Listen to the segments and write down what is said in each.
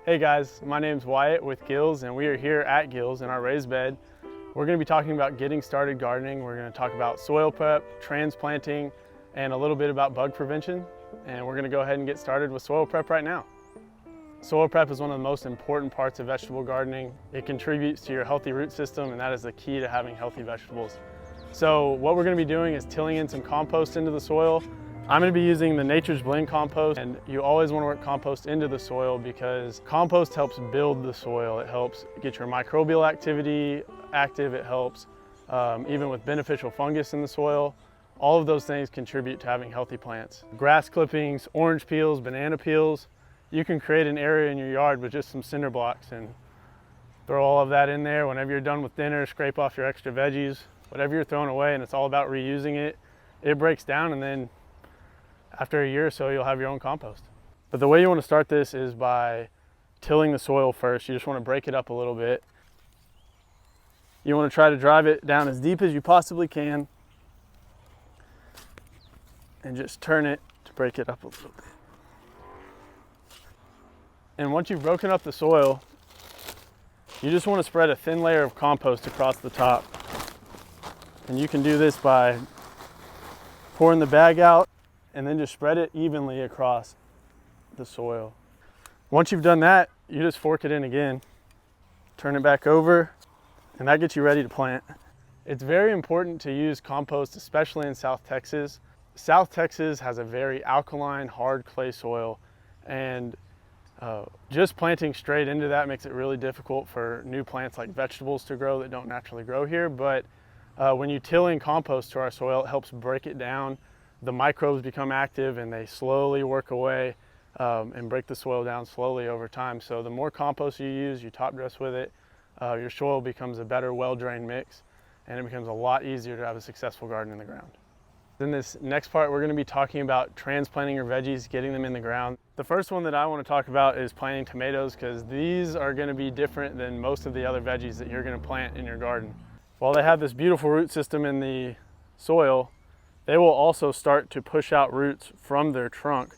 Hey guys, my name's Wyatt with Gills, and we are here at Gills in our raised bed. We're going to be talking about getting started gardening. We're going to talk about soil prep, transplanting, and a little bit about bug prevention. And we're going to go ahead and get started with soil prep right now. Soil prep is one of the most important parts of vegetable gardening. It contributes to your healthy root system, and that is the key to having healthy vegetables. So what we're going to be doing is tilling in some compost into the soil. I'm going to be using the Nature's Blend compost, and you always want to work compost into the soil because compost helps build the soil. It helps get your microbial activity active. It helps even with beneficial fungus in the soil. All of those things contribute to having healthy plants. Grass clippings, orange peels, banana peels. You can create an area in your yard with just some cinder blocks and throw all of that in there. Whenever you're done with dinner, scrape off your extra veggies, whatever you're throwing away, and it's all about reusing it. It breaks down, and then after a year or so, you'll have your own compost. But the way you want to start this is by tilling the soil first. You just want to break it up a little bit. You want to try to drive it down as deep as you possibly can and just turn it to break it up a little bit. And once you've broken up the soil, you just want to spread a thin layer of compost across the top. And you can do this by pouring the bag out and then just spread it evenly across the soil. Once you've done that, you just fork it in again, turn it back over, and that gets you ready to plant. It's very important to use compost, especially in South Texas. South Texas has a very alkaline, hard clay soil, and just planting straight into that makes it really difficult for new plants like vegetables to grow that don't naturally grow here. But when you till in compost to our soil, it helps break it down. The microbes become active and they slowly work away and break the soil down slowly over time. So the more compost you use, you top dress with it, your soil becomes a better, well-drained mix, and it becomes a lot easier to have a successful garden in the ground. In this next part, we're going to be talking about transplanting your veggies, getting them in the ground. The first one that I want to talk about is planting tomatoes, because these are going to be different than most of the other veggies that you're going to plant in your garden. While they have this beautiful root system in the soil, they will also start to push out roots from their trunk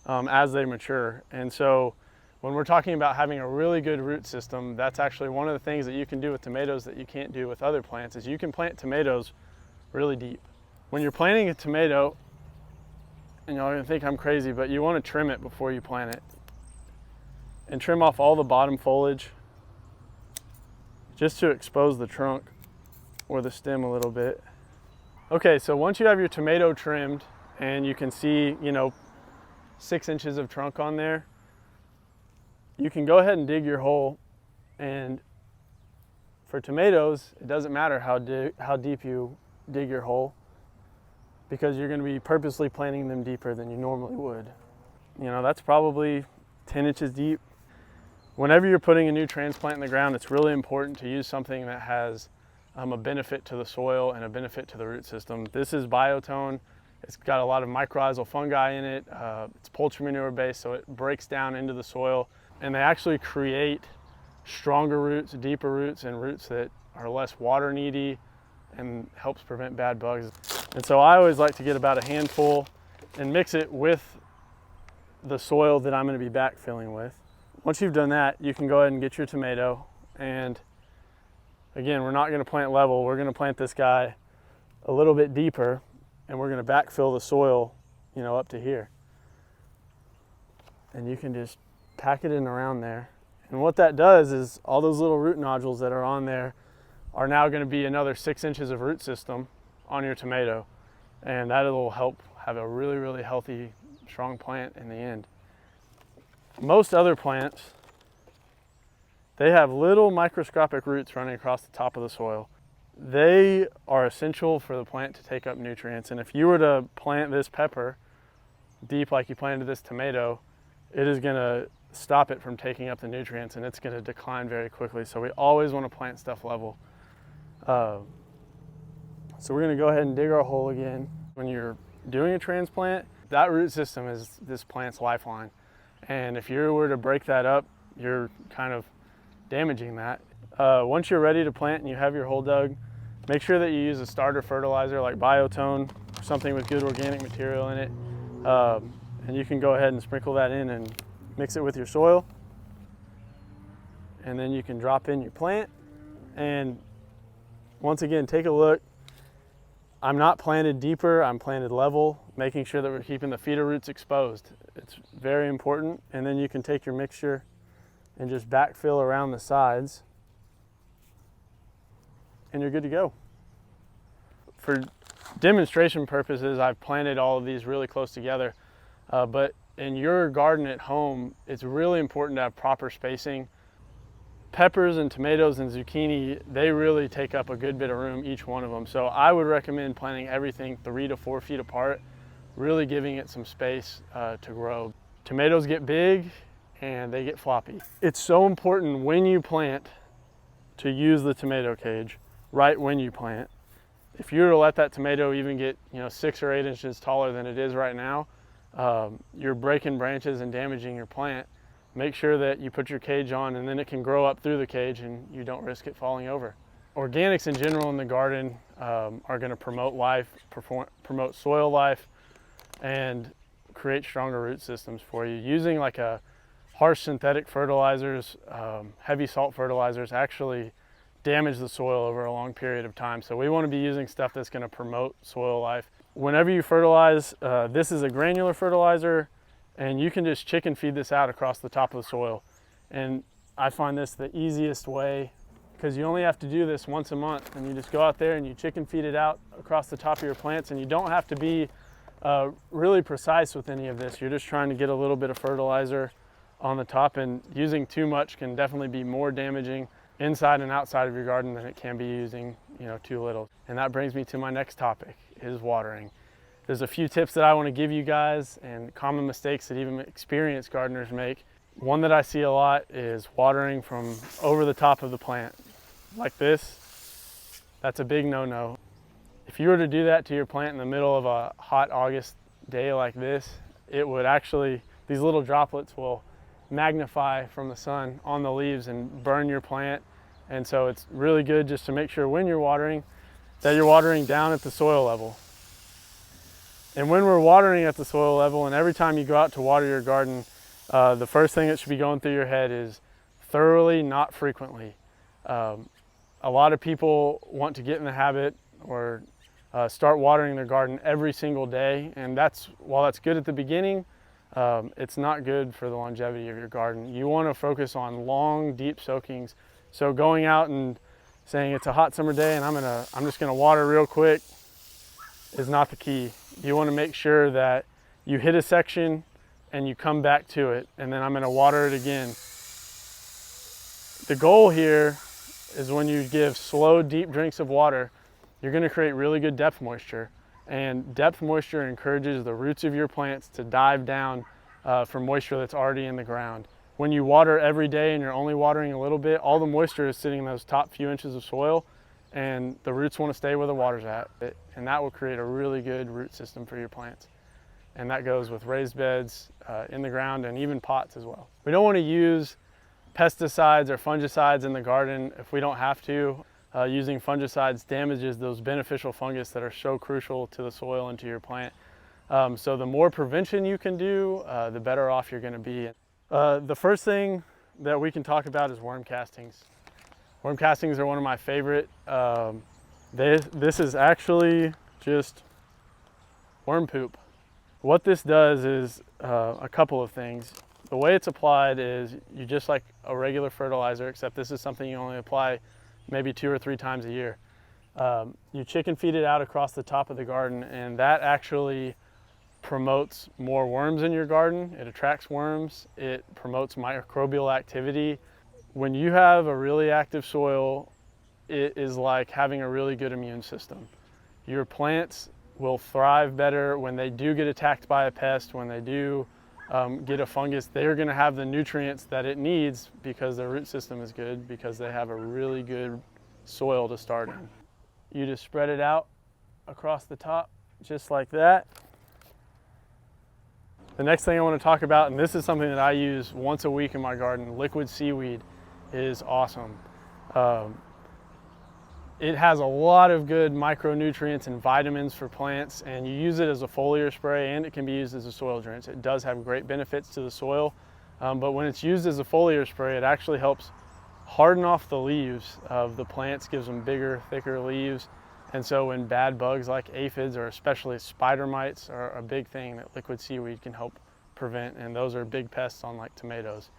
as they mature. And so when we're talking about having a really good root system, that's actually one of the things that you can do with tomatoes that you can't do with other plants, is you can plant tomatoes really deep. When you're planting a tomato, and y'all are gonna think I'm crazy, but you want to trim it before you plant it. And trim off all the bottom foliage just to expose the trunk or the stem a little bit. Okay, so once you have your tomato trimmed and you can see, 6 inches of trunk on there, you can go ahead and dig your hole. And for tomatoes, it doesn't matter how deep you dig your hole, because you're going to be purposely planting them deeper than you normally would. That's probably 10 inches deep. Whenever you're putting a new transplant in the ground, it's really important to use something that has a benefit to the soil and a benefit to the root system. This is biotone. It's got a lot of mycorrhizal fungi in it. It's poultry manure based, so it breaks down into the soil, and they actually create stronger roots, deeper roots, and roots that are less water needy and helps prevent bad bugs. And so I always like to get about a handful and mix it with the soil that I'm going to be backfilling with. Once you've done that, you can go ahead and get your tomato, and again, we're not going to plant level. We're going to plant this guy a little bit deeper, and we're going to backfill the soil, up to here. And you can just pack it in around there. And what that does is all those little root nodules that are on there are now going to be another 6 inches of root system on your tomato. And that'll help have a really, really healthy, strong plant in the end. Most other plants, they have little microscopic roots running across the top of the soil. They are essential for the plant to take up nutrients. And if you were to plant this pepper deep like you planted this tomato, it is going to stop it from taking up the nutrients, and it's going to decline very quickly. So we always want to plant stuff level. So we're going to go ahead and dig our hole again. When you're doing a transplant, that root system is this plant's lifeline. And if you were to break that up, you're kind of damaging that. Once you're ready to plant and you have your hole dug, make sure that you use a starter fertilizer like Biotone, or something with good organic material in it. And you can go ahead and sprinkle that in and mix it with your soil. and then you can drop in your plant. And once again, take a look. I'm not planted deeper, I'm planted level, making sure that we're keeping the feeder roots exposed. It's very important. And then you can take your mixture and just backfill around the sides, and you're good to go. For demonstration purposes, I've planted all of these really close together, but in your garden at home, it's really important to have proper spacing. Peppers and tomatoes and zucchini, they really take up a good bit of room, each one of them. So I would recommend planting everything 3 to 4 feet apart, really giving it some space to grow. Tomatoes get big and they get floppy. It's so important when you plant to use the tomato cage right when you plant. If you were to let that tomato even get 6 or 8 inches taller than it is right now, you're breaking branches and damaging your plant. Make sure that you put your cage on, and then it can grow up through the cage and you don't risk it falling over. Organics in general in the garden are going to promote life, promote soil life, and create stronger root systems for you. Using like a harsh synthetic fertilizers, heavy salt fertilizers actually damage the soil over a long period of time. So we want to be using stuff that's going to promote soil life. Whenever you fertilize, this is a granular fertilizer, and you can just chicken feed this out across the top of the soil. And I find this the easiest way, because you only have to do this once a month, and you just go out there and you chicken feed it out across the top of your plants, and you don't have to be really precise with any of this. You're just trying to get a little bit of fertilizer on the top, and using too much can definitely be more damaging inside and outside of your garden than it can be using too little. And that brings me to my next topic, is watering. There's a few tips that I want to give you guys, and common mistakes that even experienced gardeners make. One that I see a lot is watering from over the top of the plant like this. That's a big no-no. If you were to do that to your plant in the middle of a hot August day like this, it would actually, these little droplets will magnify from the sun on the leaves and burn your plant. And so it's really good just to make sure when you're watering that you're watering down at the soil level. And when we're watering at the soil level, and every time you go out to water your garden, the first thing that should be going through your head is thoroughly, not frequently. A lot of people want to get in the habit or start watering their garden every single day, and while that's good at the beginning, it's not good for the longevity of your garden. You want to focus on long, deep soakings. So going out and saying it's a hot summer day and I'm just gonna water real quick is not the key. You want to make sure that you hit a section and you come back to it, and then I'm going to water it again. The goal here is when you give slow, deep drinks of water, you're going to create really good depth moisture, and depth moisture encourages the roots of your plants to dive down for moisture that's already in the ground. When you water every day and you're only watering a little bit, all the moisture is sitting in those top few inches of soil, and the roots want to stay where the water's at, and that will create a really good root system for your plants. And that goes with raised beds, in the ground, and even pots as well. We don't want to use pesticides or fungicides in the garden if we don't have to. Using fungicides damages those beneficial fungus that are so crucial to the soil and to your plant. So the more prevention you can do, the better off you're going to be. The first thing that we can talk about is worm castings. Worm castings are one of my favorite. This is actually just worm poop. What this does is a couple of things. The way it's applied is you just like a regular fertilizer, except this is something you only apply maybe 2 or 3 times a year. You chicken feed it out across the top of the garden, and that actually promotes more worms in your garden. It attracts worms. It promotes microbial activity. When you have a really active soil, it is like having a really good immune system. Your plants will thrive better when they do get attacked by a pest, when they do get a fungus. They're going to have the nutrients that it needs because their root system is good, because they have a really good soil to start in. You just spread it out across the top just like that. The next thing I want to talk about, and this is something that I use once a week in my garden, liquid seaweed is awesome. It has a lot of good micronutrients and vitamins for plants, and you use it as a foliar spray, and it can be used as a soil drench. It does have great benefits to the soil, but when it's used as a foliar spray, it actually helps harden off the leaves of the plants, gives them bigger, thicker leaves. And so when bad bugs like aphids or especially spider mites are a big thing that liquid seaweed can help prevent, and those are big pests on like tomatoes.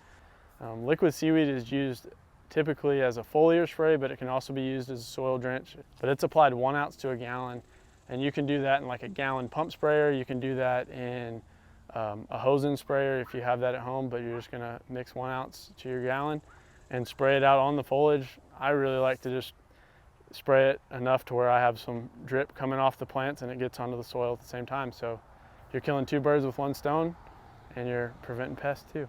Liquid seaweed is used typically as a foliar spray, but it can also be used as a soil drench. But it's applied 1 ounce to a gallon, and you can do that in like a gallon pump sprayer. You can do that in a hose-in sprayer if you have that at home, but you're just gonna mix 1 ounce to your gallon and spray it out on the foliage. I really like to just spray it enough to where I have some drip coming off the plants and it gets onto the soil at the same time. So you're killing 2 birds with 1 stone, and you're preventing pests too.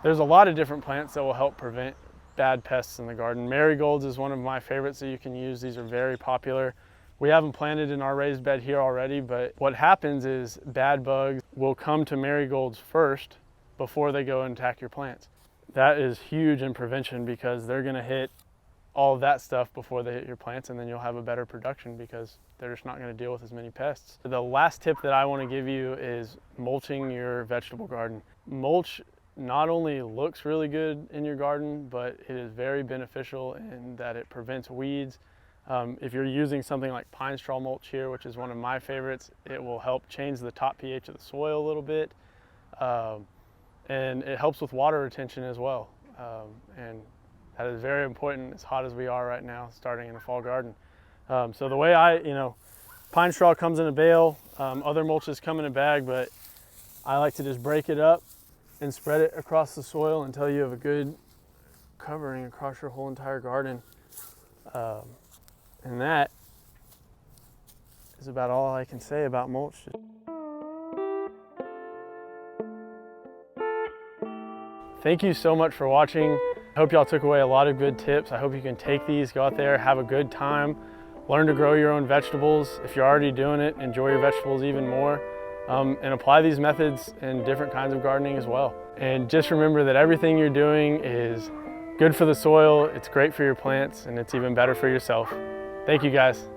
There's a lot of different plants that will help prevent bad pests in the garden. Marigolds is one of my favorites that you can use. These are very popular. We haven't planted in our raised bed here already, but what happens is bad bugs will come to marigolds first before they go and attack your plants. That is huge in prevention because they're gonna hit all of that stuff before they hit your plants, and then you'll have a better production because they're just not going to deal with as many pests. The last tip that I want to give you is mulching your vegetable garden. Mulch not only looks really good in your garden, but it is very beneficial in that it prevents weeds. If you're using something like pine straw mulch here, which is one of my favorites, it will help change the top pH of the soil a little bit, and it helps with water retention as well. And that is very important as hot as we are right now, starting in a fall garden. So the way pine straw comes in a bale, other mulches come in a bag, but I like to just break it up and spread it across the soil until you have a good covering across your whole entire garden. And that is about all I can say about mulch. Thank you so much for watching. I hope y'all took away a lot of good tips. I hope you can take these, go out there, have a good time, learn to grow your own vegetables. If you're already doing it, enjoy your vegetables even more, and apply these methods in different kinds of gardening as well. And just remember that everything you're doing is good for the soil, it's great for your plants, and it's even better for yourself. Thank you guys.